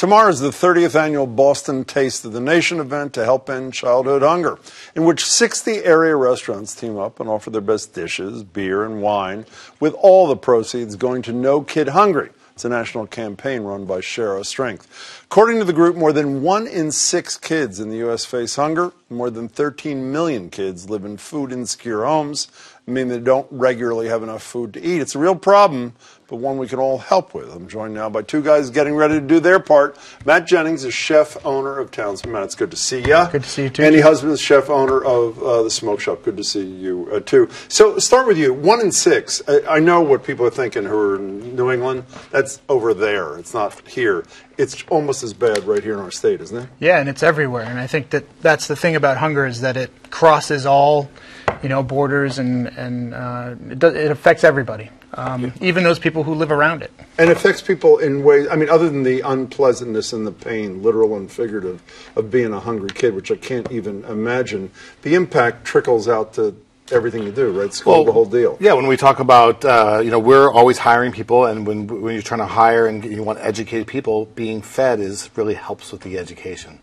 Tomorrow is the 30th annual Boston Taste of the Nation event to help end childhood hunger, in which 60 area restaurants team up and offer their best dishes, beer, and wine, with all the proceeds going to No Kid Hungry. It's a national campaign run by Share Our Strength. According to the group, more than 1 in 6 kids in the U.S. face hunger. More than 13 million kids live in food-insecure homes, meaning they don't regularly have enough food to eat. It's a real problem, but one we can all help with. I'm joined now by two guys getting ready to do their part. Matt Jennings is chef owner of Townsman. Matt, it's good to see you. Good to see you too. Andy Husband is chef owner of the Smoke Shop. Good to see you too. So start with you. 1 in 6. I know what people are thinking who are in New England. That's over there. It's not here. It's almost as bad right here in our state, isn't it? Yeah, and it's everywhere. And I think that's the thing about hunger is that it crosses all, borders and it affects everybody. Even those people who live around it. And it affects people in ways, other than the unpleasantness and the pain, literal and figurative, of being a hungry kid, which I can't even imagine, the impact trickles out to everything you do, right? School, the whole deal. Yeah, when we talk about, we're always hiring people, and when you're trying to hire and you want educated people, being fed really helps with the education.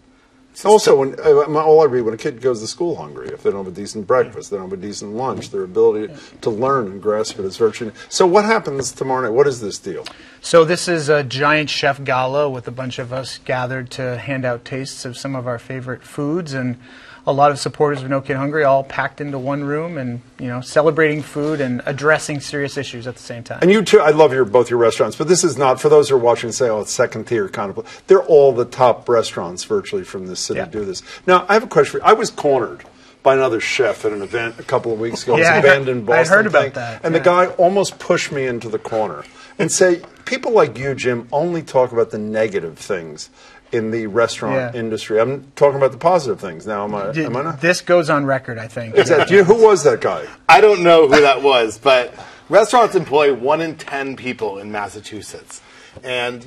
Also, all I read, when a kid goes to school hungry, if they don't have a decent breakfast, they don't have a decent lunch, their ability to learn and grasp it is virtually... So what happens tomorrow night? What is this deal? So this is a giant chef gala with a bunch of us gathered to hand out tastes of some of our favorite foods, and a lot of supporters of No Kid Hungry all packed into one room and, celebrating food and addressing serious issues at the same time. And you too, I love both your restaurants, but this is not, for those who are watching and say, it's second tier kind of, they're all the top restaurants virtually from this city do this. Now, I have a question for you. I was cornered by another chef at an event a couple of weeks ago. It was abandoned Boston I heard about thing, that. And the guy almost pushed me into the corner and say, people like you, Jim, only talk about the negative things in the restaurant industry. I'm talking about the positive things now. Am I not? This goes on record, I think. Who was that guy? I don't know who that was, but restaurants employ 1 in 10 people in Massachusetts. And,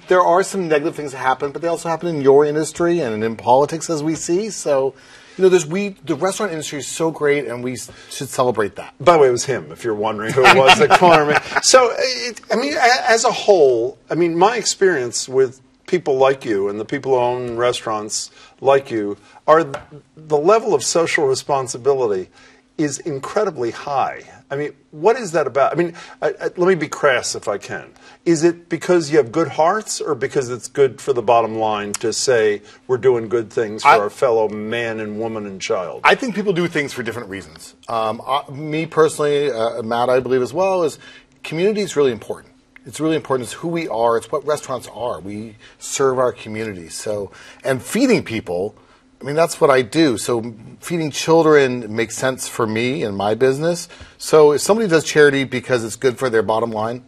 there are some negative things that happen, but they also happen in your industry and in politics, as we see. So, the restaurant industry is so great, and we should celebrate that. By the way, it was him, if you're wondering who it was that cornered me. So, as a whole, my experience with people like you and the people who own restaurants like you are the level of social responsibility is incredibly high. What is that about? Let me be crass if I can. Is it because you have good hearts or because it's good for the bottom line to say we're doing good things for our fellow man and woman and child? I think people do things for different reasons. Me personally, Matt, I believe as well, is community is really important. It's really important. It's who we are. It's what restaurants are. We serve our community. And feeding people, that's what I do. So feeding children makes sense for me and my business. So if somebody does charity because it's good for their bottom line,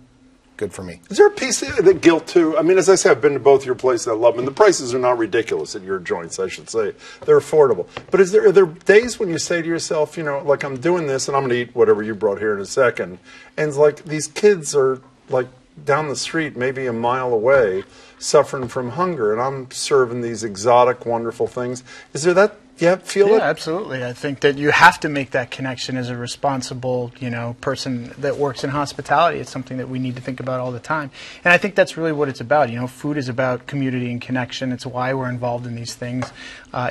good for me. Is there a piece of the guilt too? As I say, I've been to both your places. I love them. And the prices are not ridiculous at your joints, I should say. They're affordable. But are there days when you say to yourself, like I'm doing this and I'm going to eat whatever you brought here in a second. And it's like these kids are like down the street, maybe a mile away, suffering from hunger, and I'm serving these exotic, wonderful things. Is there that? Feel it? Yeah, absolutely. I think that you have to make that connection as a responsible, person that works in hospitality. It's something that we need to think about all the time. And I think that's really what it's about. Food is about community and connection. It's why we're involved in these things,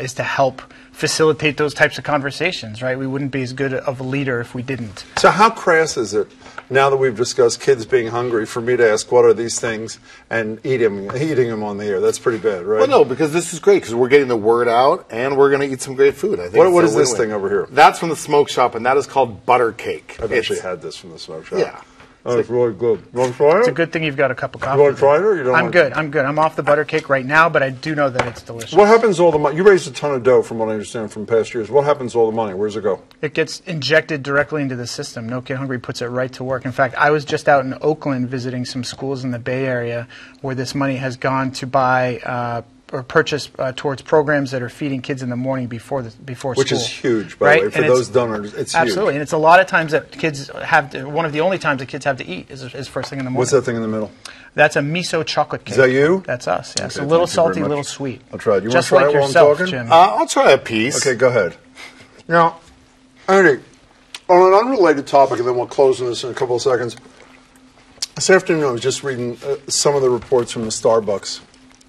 is to help facilitate those types of conversations, right? We wouldn't be as good of a leader if we didn't. So how crass is it, now that we've discussed kids being hungry, for me to ask what are these things and eating them on the air? That's pretty bad, right? Well, no, because this is great because we're getting the word out and we're going to eat some great food. I think. What is this thing over here? That's from the Smoke Shop, and that is called butter cake. I've actually had this from the Smoke Shop. Yeah. Oh, it's really good. You want to try it? It's a good thing you've got a cup of coffee. You want to try it or you don't? I'm good. I'm off the butter cake right now, but I do know that it's delicious. What happens to all the money? You raised a ton of dough from what I understand from past years. What happens to all the money? Where does it go? It gets injected directly into the system. No Kid Hungry puts it right to work. In fact, I was just out in Oakland visiting some schools in the Bay Area where this money has gone to buy or purchase towards programs that are feeding kids in the morning before school. Which is huge, by the way. For those donors, it's huge. Absolutely. And it's a lot of times that kids have one of the only times that kids have to eat is first thing in the morning. What's that thing in the middle? That's a miso chocolate cake. Is that you? That's us, yeah. Okay, So a little salty, a little sweet. I'll try it. You just want to try like it while yourself, I'm talking? Jim. I'll try a piece. Okay, go ahead. Now, Andy, on an unrelated topic, and then we'll close on this in a couple of seconds. This afternoon, I was just reading some of the reports from the Starbucks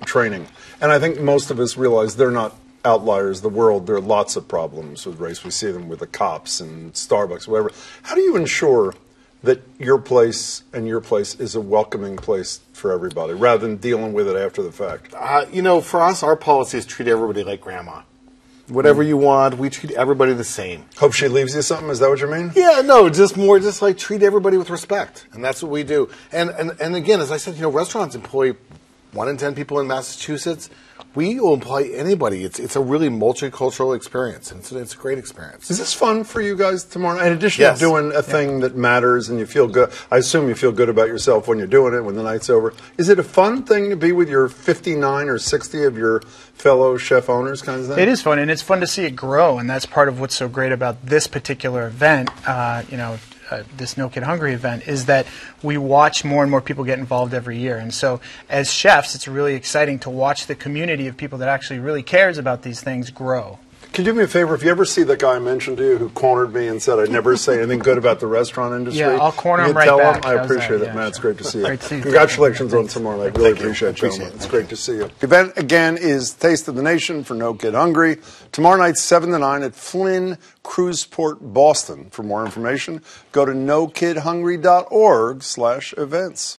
training. And I think most of us realize they're not outliers. The world, there are lots of problems with race. We see them with the cops and Starbucks, whatever. How do you ensure that your place and your place is a welcoming place for everybody, rather than dealing with it after the fact? For us, our policy is treat everybody like grandma. Whatever you want, we treat everybody the same. Hope she leaves you something, is that what you mean? Yeah, no, just like treat everybody with respect. And that's what we do. And again, as I said, restaurants employ 1 in 10 people in Massachusetts. We will employ anybody. It's a really multicultural experience. And it's a great experience. Is this fun for you guys tomorrow? In addition to doing a thing that matters and you feel good, I assume you feel good about yourself when you're doing it, when the night's over. Is it a fun thing to be with your 59 or 60 of your fellow chef owners kind of thing? It is fun, and it's fun to see it grow, and that's part of what's so great about this particular event, this No Kid Hungry event, is that we watch more and more people get involved every year. And so as chefs, it's really exciting to watch the community of people that actually really cares about these things grow. Can you do me a favor? If you ever see that guy I mentioned to you who cornered me and said I'd never say anything good about the restaurant industry, yeah, I'll corner him right tell back. Him? I appreciate it, Matt. It's great to see you. Great to see you. Congratulations on tomorrow night. Really appreciate it, gentlemen. It's great to see you. The event, again, is Taste of the Nation for No Kid Hungry. Tomorrow night, 7 to 9 at Flynn Cruiseport, Boston. For more information, go to nokidhungry.org/events.